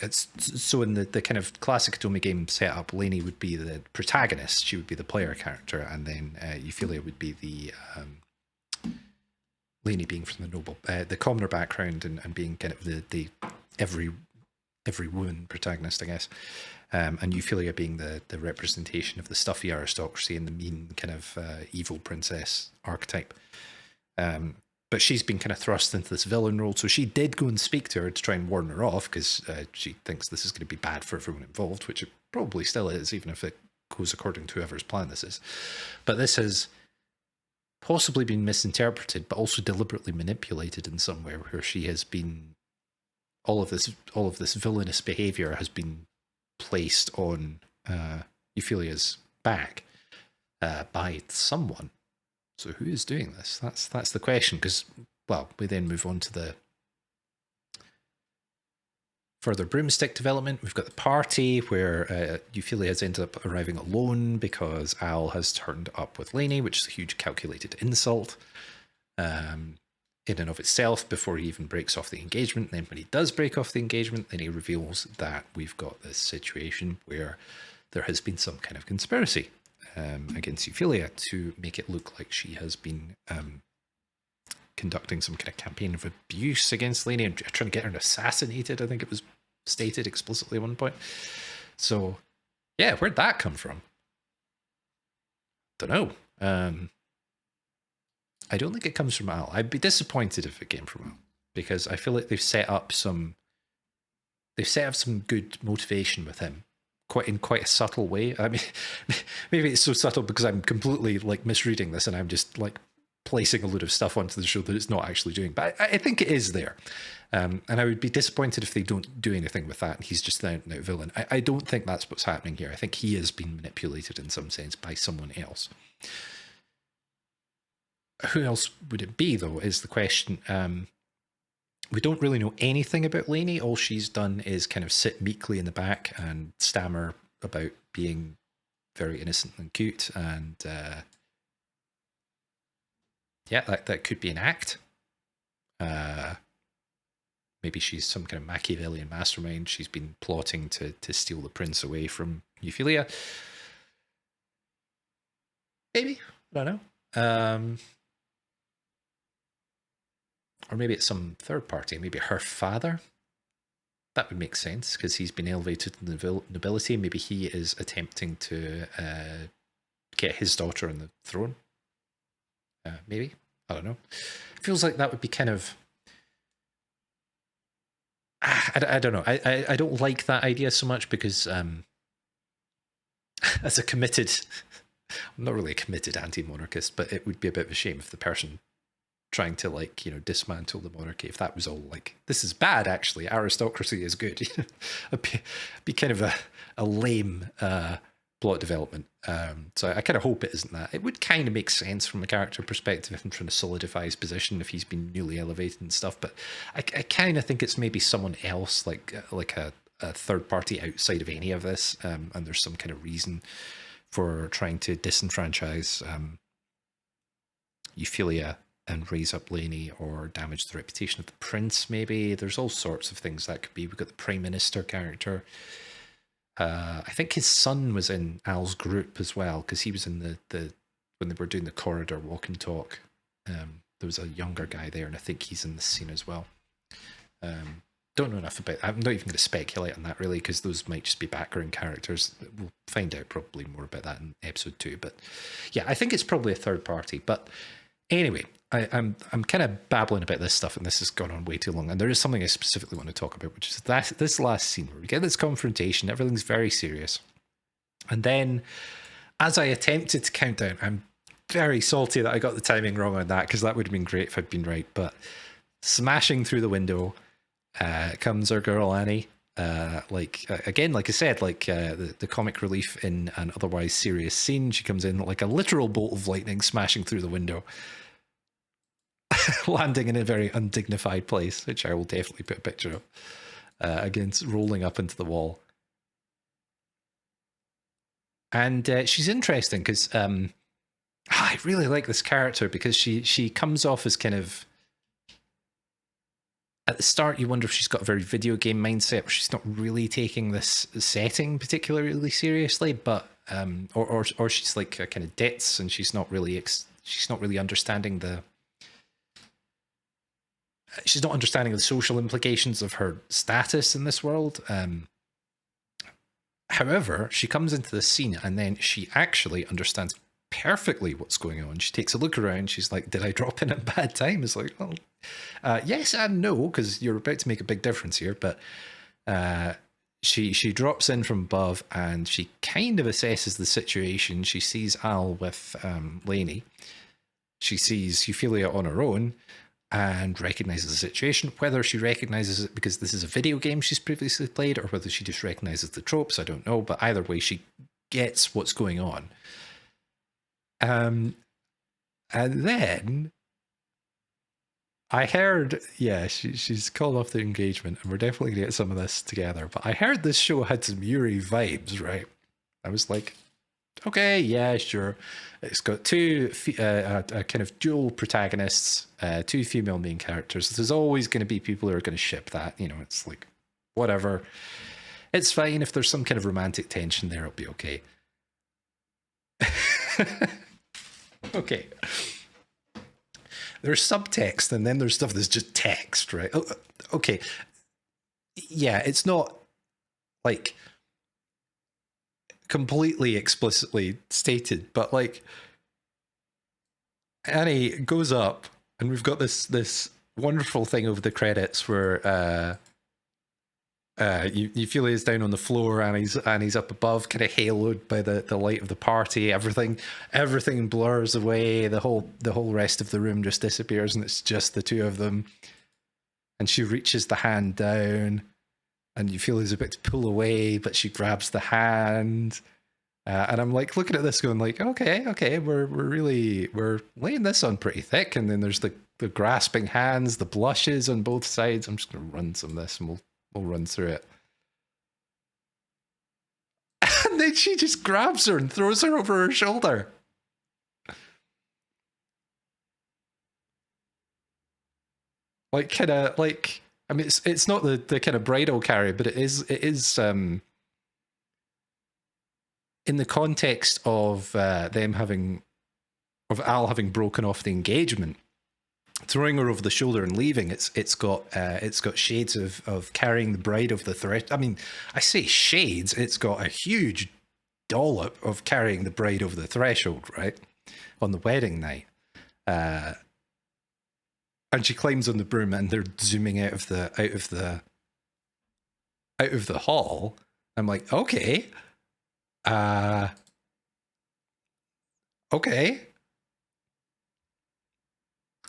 it's so in the kind of classic Otome game setup, Lainey would be the protagonist, she would be the player character, and then Euphilia would be the Lainey being from the commoner background and being kind of the every woman protagonist, I guess. And Euphilia being the representation of the stuffy aristocracy and the mean kind of evil princess archetype. But she's been kind of thrust into this villain role. So she did go and speak to her to try and warn her off because she thinks this is going to be bad for everyone involved, which it probably still is, even if it goes according to whoever's plan this is. But this has possibly been misinterpreted, but also deliberately manipulated in some way, where she has been all of this villainous behavior has been placed on Euphilia's back by someone. So who is doing this? That's the question. Because, well, we then move on to the further broomstick development. We've got the party where Euphilia has ended up arriving alone because Al has turned up with Lainey, which is a huge calculated insult in and of itself before he even breaks off the engagement. And then when he does break off the engagement, then he reveals that we've got this situation where there has been some kind of conspiracy against Ophelia to make it look like she has been conducting some kind of campaign of abuse against Lainey and trying to get her assassinated. I think it was stated explicitly at one point. So, yeah, where'd that come from? Don't know. I don't think it comes from Al. I'd be disappointed if it came from Al, because I feel like they've set up some good motivation with him, quite a subtle way. I mean, maybe it's so subtle because I'm completely like misreading this and I'm just like placing a load of stuff onto the show that it's not actually doing. But I think it is there. And I would be disappointed if they don't do anything with that and he's just an out villain. I don't think that's what's happening here. I think he is being manipulated in some sense by someone else. Who else would it be, though, is the question. We don't really know anything about Lainey. All she's done is kind of sit meekly in the back and stammer about being very innocent and cute. And yeah, that could be an act. Maybe she's some kind of Machiavellian mastermind. She's been plotting to steal the prince away from Ophelia. Maybe. I don't know. Or maybe it's some third party. Maybe her father. That would make sense because he's been elevated to nobility. Maybe he is attempting to get his daughter on the throne. Maybe. I don't know. It feels like that would be kind of... I don't know. I don't like that idea so much because as a committed... I'm not really a committed anti-monarchist, but it would be a bit of a shame if the person trying to, like, you know, dismantle the monarchy, if that was all like, this is bad, actually, aristocracy is good. It'd be kind of a lame plot development. So I kind of hope it isn't that. It would kind of make sense from a character perspective if I'm trying to solidify his position, if he's been newly elevated and stuff, but I kind of think it's maybe someone else, like a third party outside of any of this, and there's some kind of reason for trying to disenfranchise Ophelia and raise up Lainey or damage the reputation of the prince, maybe. There's all sorts of things that could be. We've got the Prime Minister character. I think his son was in Al's group as well, because he was in the when they were doing the corridor walk and talk. There was a younger guy there, and I think he's in the scene as well. Don't know enough about it. I'm not even going to speculate on that, really, because those might just be background characters. We'll find out probably more about that in episode 2. But yeah, I think it's probably a third party. But anyway, I'm kind of babbling about this stuff, and this has gone on way too long. And there is something I specifically want to talk about, which is this last scene where we get this confrontation. Everything's very serious. And then, as I attempted to count down, I'm very salty that I got the timing wrong on that, because that would have been great if I'd been right. But smashing through the window comes our girl Annie. Again, like I said, the comic relief in an otherwise serious scene. She comes in like a literal bolt of lightning, smashing through the window, landing in a very undignified place, which I will definitely put a picture of, against rolling up into the wall. And she's interesting because I really like this character, because she comes off as kind of, at the start, you wonder if she's got a very video game mindset, where she's not really taking this setting particularly seriously, but or she's like a kind of ditz, and she's not really understanding the social implications of her status in this world. However, she comes into the scene, and then she actually understands perfectly what's going on. She takes a look around. She's like, did I drop in at a bad time? It's like, well, yes and no, because you're about to make a big difference here. But she drops in from above, and she kind of assesses the situation. She sees Al with Lainey. She sees Ophelia on her own and recognizes the situation. Whether she recognizes it because this is a video game she's previously played, or whether she just recognizes the tropes, I don't know. But either way, she gets what's going on. And then I heard, yeah, she's called off the engagement, and we're definitely going to get some of this together. But I heard this show had some Yuri vibes, right? I was like, okay, yeah, sure. It's got two kind of dual protagonists, two female main characters. There's always going to be people who are going to ship that. You know, it's like, whatever. It's fine if there's some kind of romantic tension there, it'll be okay. Okay. There's subtext, and then there's stuff that's just text, right? Oh, okay. Yeah, it's not like completely explicitly stated, but like Annie goes up, and we've got this wonderful thing over the credits where Euphialia's down on the floor, and he's up above, kind of haloed by the light of the party. Everything blurs away. The whole rest of the room just disappears, and it's just the two of them. And she reaches the hand down, and Euphilia's about to pull away, but she grabs the hand. And I'm like looking at this, going like, okay, we're laying this on pretty thick. And then there's the grasping hands, the blushes on both sides. I'm just gonna run some of this, and we'll run through it. And then she just grabs her and throws her over her shoulder. Like kind of like, I mean, it's not the kind of bridal carry, but it is in the context of Al having broken off the engagement, throwing her over the shoulder and leaving. It's got shades of carrying the bride over the threshold. I mean, I say shades. It's got a huge dollop of carrying the bride over the threshold, right, on the wedding night. And she climbs on the broom, and they're zooming out of the hall. I'm like, okay. Okay.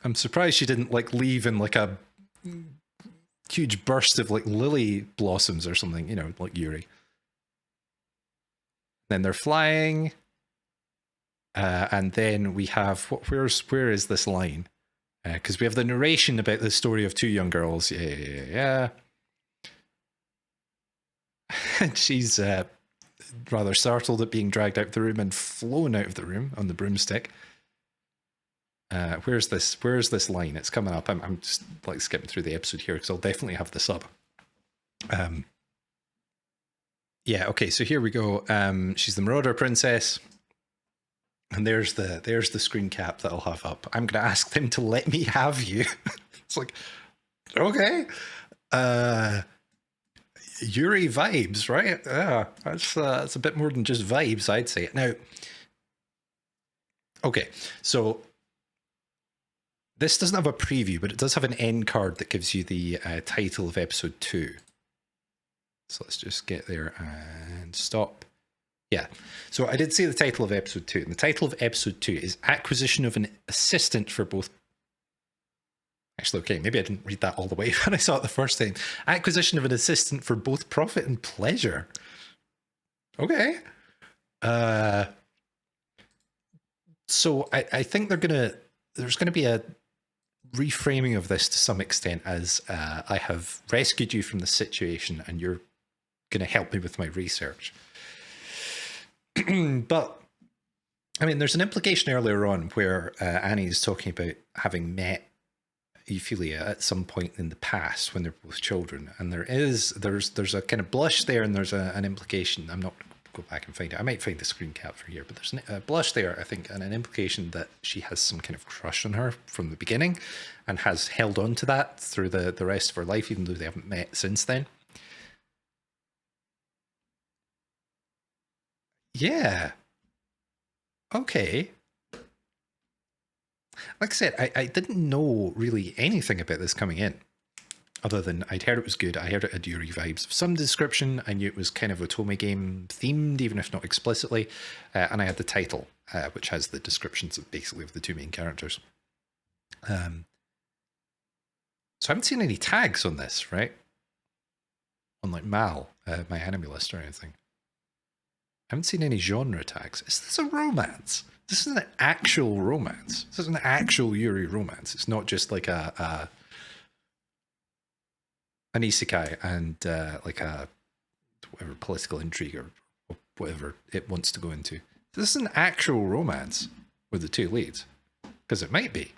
I'm surprised she didn't like leave in like a huge burst of like lily blossoms or something, you know, like Yuri. Then they're flying. And then we have where is this line? Because we have the narration about the story of two young girls. Yeah. And she's rather startled at being dragged out of the room and flown out of the room on the broomstick. Where's this line? It's coming up. I'm just like skipping through the episode here because I'll definitely have this up. Yeah, okay, so here we go. She's the Marauder Princess. And there's the screen cap that I'll have up. I'm gonna ask them to let me have you. It's like, okay. Yuri vibes, right? Yeah, that's a bit more than just vibes, I'd say. Now, okay, so this doesn't have a preview, but it does have an end card that gives you the title of episode 2. So let's just get there and stop. Yeah, so I did say the title of episode 2, and the title of episode 2 is Acquisition of an Assistant for Both... Actually, okay, maybe I didn't read that all the way when I saw it the first time. Acquisition of an assistant for both profit and pleasure. Okay. So I think there's gonna be a reframing of this to some extent as I have rescued you from the situation and you're gonna help me with my research. But I mean, there's an implication earlier on where Annie is talking about having met Euphilia at some point in the past when they're both children, and there's a kind of blush there, and there's an implication. I'm not going to go back and find it. I might find the screen cap for here, but there's a blush there, I think, and an implication that she has some kind of crush on her from the beginning and has held on to that through the rest of her life, even though they haven't met since then. Yeah. Okay. Like I said, I didn't know really anything about this coming in, other than I'd heard it was good. I heard it had Yuri vibes of some description. I knew it was kind of Otome game themed, even if not explicitly. And I had the title, which has the descriptions of basically of the two main characters. So I haven't seen any tags on this, right? On like Mal, my anime list or anything. I haven't seen any genre tags. Is this a romance? This is an actual romance. This is an actual Yuri romance. It's not just like an isekai and like a whatever political intrigue or whatever it wants to go into. This is an actual romance with the two leads, because it might be.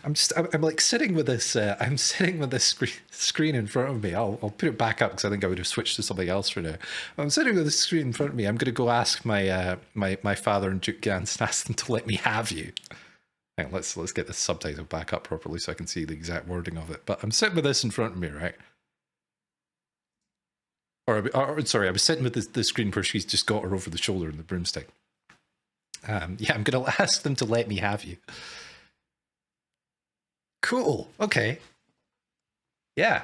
I'm like sitting with this. I'm sitting with this screen in front of me. I'll put it back up because I think I would have switched to something else for now. I'm sitting with the screen in front of me. I'm going to go ask my my father and Duke Gans and ask them to let me have you. Hang on, let's get this subtitle back up properly so I can see the exact wording of it. But I'm sitting with this in front of me, right? Or sorry, I was sitting with the screen where she's just got her over the shoulder in the broomstick. Yeah, I'm going to ask them to let me have you. Cool. Okay. Yeah.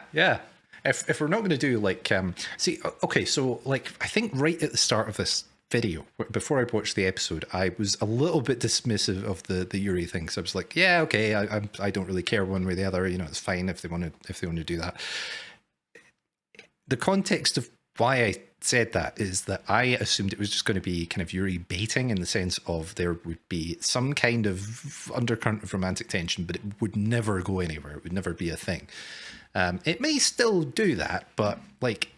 If we're not going to do like, see, okay, so like, I think right at the start of this video, before I watched the episode, I was a little bit dismissive of the Yuri thing. So I was like, yeah, okay, I don't really care one way or the other. You know, it's fine if they want to do that. The context of why I said that is that I assumed it was just going to be kind of Yuri baiting, in the sense of there would be some kind of undercurrent of romantic tension, but it would never go anywhere. It would never be a thing. It may still do that, but like,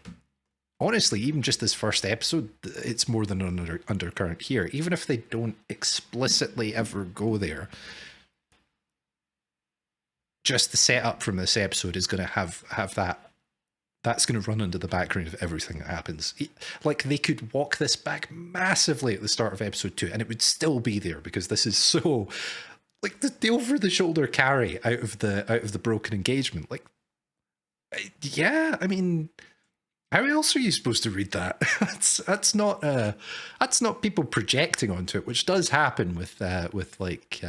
honestly, even just this first episode, it's more than an undercurrent here. Even if they don't explicitly ever go there, just the setup from this episode is going to have that. That's going to run under the background of everything that happens. Like, they could walk this back massively at the start of episode 2, and it would still be there, because this is so, like, the over-the-shoulder carry out of the broken engagement. Like, yeah, I mean, how else are you supposed to read that? that's not people projecting onto it, which does happen with like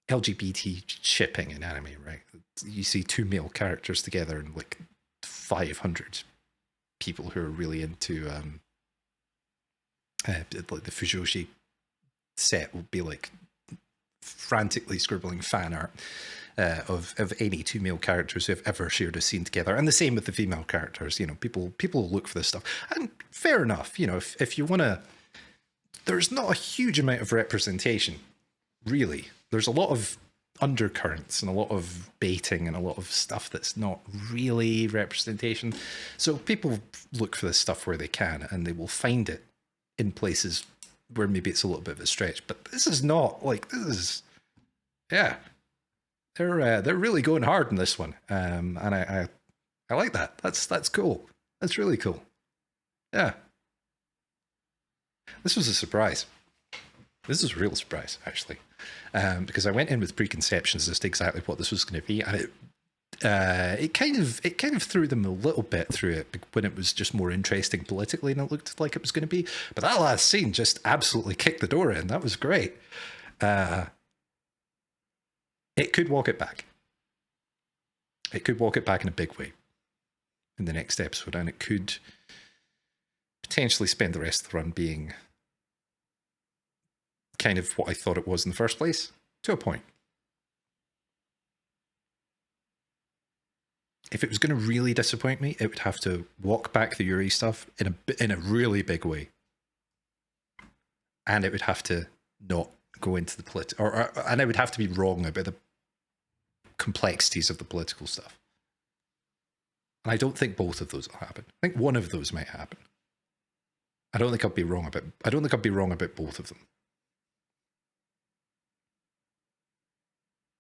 LGBT shipping in anime, right? You see two male characters together and like 500 people who are really into like the Fujoshi set will be like frantically scribbling fan art of any two male characters who have ever shared a scene together, and the same with the female characters. You know, people look for this stuff, and fair enough. You know, if you want to, there's not a huge amount of representation, really. There's a lot of undercurrents and a lot of baiting and a lot of stuff that's not really representation. So people look for this stuff where they can, and they will find it in places where maybe it's a little bit of a stretch. But this is not like, this is, yeah, they're really going hard in this one, and I like that. That's cool. That's really cool. Yeah, this was a surprise. This is a real surprise, actually. Because I went in with preconceptions as to exactly what this was going to be, and it kind of threw them a little bit through it when it was just more interesting politically than it looked like it was going to be. But that last scene just absolutely kicked the door in. That was great. It could walk it back. It could walk it back in a big way in the next episode, and it could potentially spend the rest of the run being kind of what I thought it was in the first place, to a point. If it was going to really disappoint me, it would have to walk back the Yuri stuff in a really big way, and it would have to not go into the and it would have to be wrong about the complexities of the political stuff. And I don't think both of those will happen. I think one of those might happen. I don't think I'd be wrong about both of them.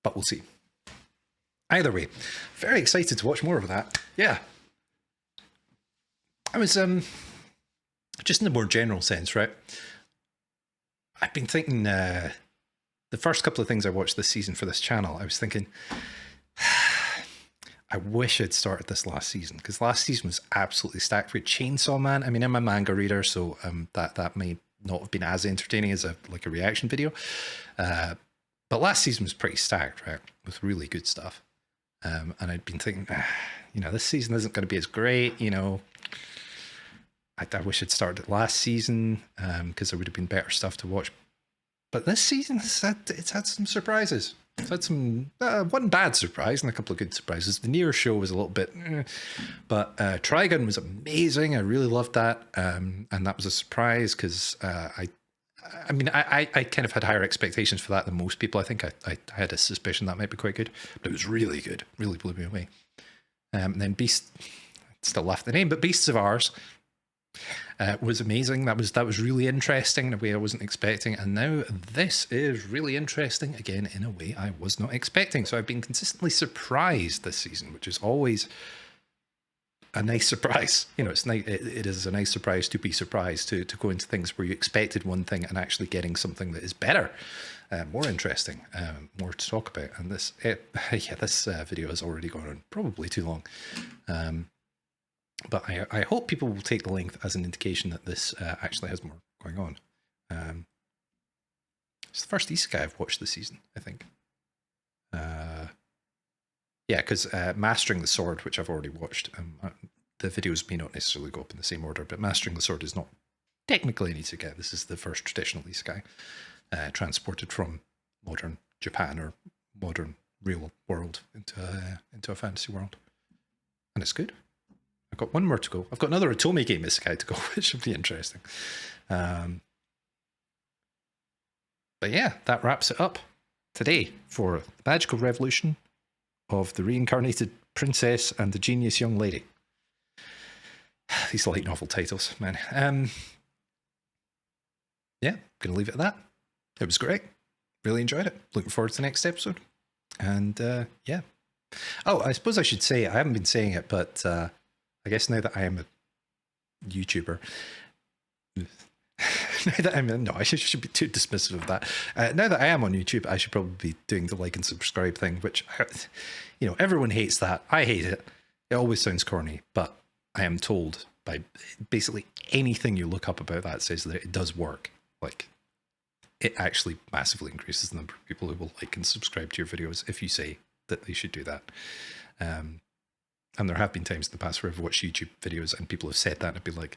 But we'll see. Either way, very excited to watch more of that. Yeah. I was, just in a more general sense, right? I've been thinking, the first couple of things I watched this season for this channel, I was thinking, I wish I'd started this last season, because last season was absolutely stacked with Chainsaw Man. I mean, I'm a manga reader, so that may not have been as entertaining as a reaction video. But last season was pretty stacked, right? With really good stuff. And I'd been thinking, this season isn't going to be as great, I wish I'd started it last season, because there would have been better stuff to watch. But this season, it's had some surprises. It's had some, one bad surprise and a couple of good surprises. The Nier show was a little bit, but Trigun was amazing. I really loved that. And that was a surprise, because I mean, I kind of had higher expectations for that than most people. I think I had a suspicion that might be quite good, but it was really good. Really blew me away. And then Beast, still laughed the name, but Beasts of Ours. Was amazing. That was really interesting in a way I wasn't expecting. And now this is really interesting again in a way I was not expecting. So I've been consistently surprised this season, which is always a nice surprise. You know, it's nice. It is a nice surprise to be surprised, to go into things where you expected one thing and actually getting something that is better, more interesting, more to talk about. And this, this video has already gone on probably too long. But I hope people will take the length as an indication that this actually has more going on. It's the first isekai I've watched this season, I think. Yeah, because Mastering the Sword, which I've already watched, the videos may not necessarily go up in the same order, but Mastering the Sword is not technically an isekai. This is the first traditional isekai transported from modern Japan or modern real world into a fantasy world. And it's good. I've got one more to go. I've got another Otome game isekai to go, which should be interesting. But yeah, that wraps it up today for the magical revolution of the Reincarnated Princess and the Genius Young Lady. These light novel titles, man. Yeah, gonna leave it at that. It was great. Really enjoyed it. Looking forward to the next episode. And yeah. Oh, I suppose I should say, I haven't been saying it, but I guess now that I am a YouTuber, now that I'm no, I should be too dismissive of that. Now that I am on YouTube, I should probably be doing the like and subscribe thing, which, you know, everyone hates that. I hate it. It always sounds corny, but I am told by basically anything you look up about that says that it does work. Like, it actually massively increases the number of people who will like and subscribe to your videos if you say that they should do that. And there have been times in the past where I've watched YouTube videos and people have said that and I'd be like,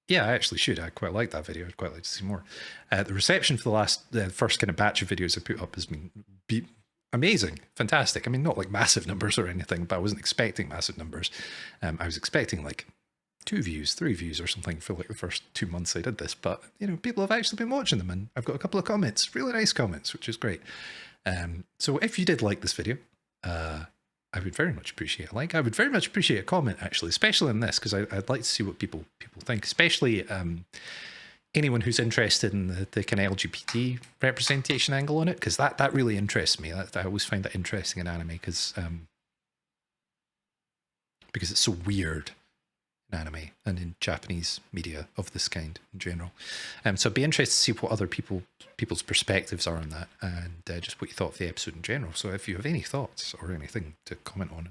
yeah, I actually should. I quite like that video. I'd quite like to see more. The reception for the first kind of batch of videos I put up has been amazing, fantastic. I mean, not like massive numbers or anything, but I wasn't expecting massive numbers. I was expecting like 2 views, 3 views or something for like the first 2 months I did this. But, you know, people have actually been watching them and I've got a couple of comments, really nice comments, which is great. So if you did like this video, I would very much appreciate a like. I would very much appreciate a comment, actually, especially in this, because I'd like to see what people think, especially anyone who's interested in the kind of LGBT representation angle on it, because that really interests me. I always find that interesting in anime, because it's so weird in anime and in Japanese media of this kind in general. So I'd be interested to see what other people's perspectives are on that, and just what you thought of the episode in general. So if you have any thoughts or anything to comment on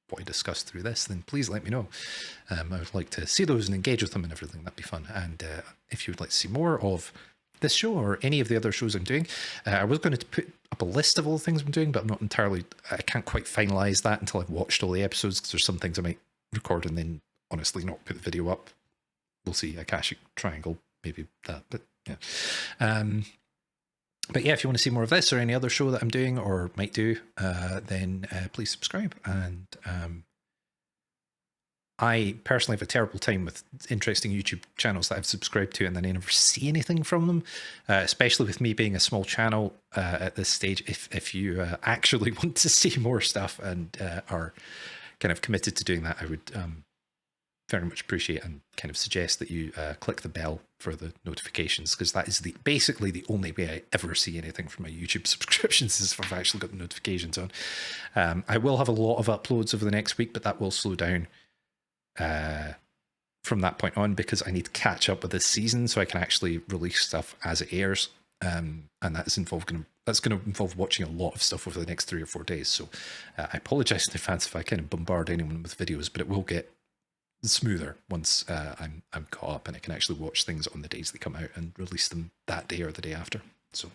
what I discussed through this, then please let me know. I would like to see those and engage with them and everything. That'd be fun. And if you would like to see more of this show or any of the other shows I'm doing, I was going to put up a list of all the things I'm doing, but I'm not entirely, I can't quite finalize that until I've watched all the episodes, because there's some things I might record and then honestly not put the video up. We'll see. Akashic Triangle, maybe that, but yeah. But yeah, if you want to see more of this or any other show that I'm doing or might do, then please subscribe. And I personally have a terrible time with interesting YouTube channels that I've subscribed to and then I never see anything from them, especially with me being a small channel at this stage. If you actually want to see more stuff and are kind of committed to doing that, I would very much appreciate and kind of suggest that you click the bell for the notifications, because that is basically the only way I ever see anything from my YouTube subscriptions is if I've actually got the notifications on. I will have a lot of uploads over the next week, but that will slow down from that point on, because I need to catch up with this season so I can actually release stuff as it airs. And that's going to involve watching a lot of stuff over the next 3 or 4 days. So I apologize in advance if I kind of bombard anyone with videos, but it will get smoother once I'm caught up and I can actually watch things on the days they come out and release them that day or the day after. So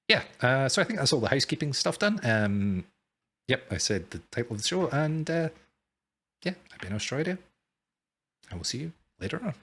yeah, so I think that's all the housekeeping stuff done. Yep, I said the title of the show, and yeah, I've been Australia. I will see you later on.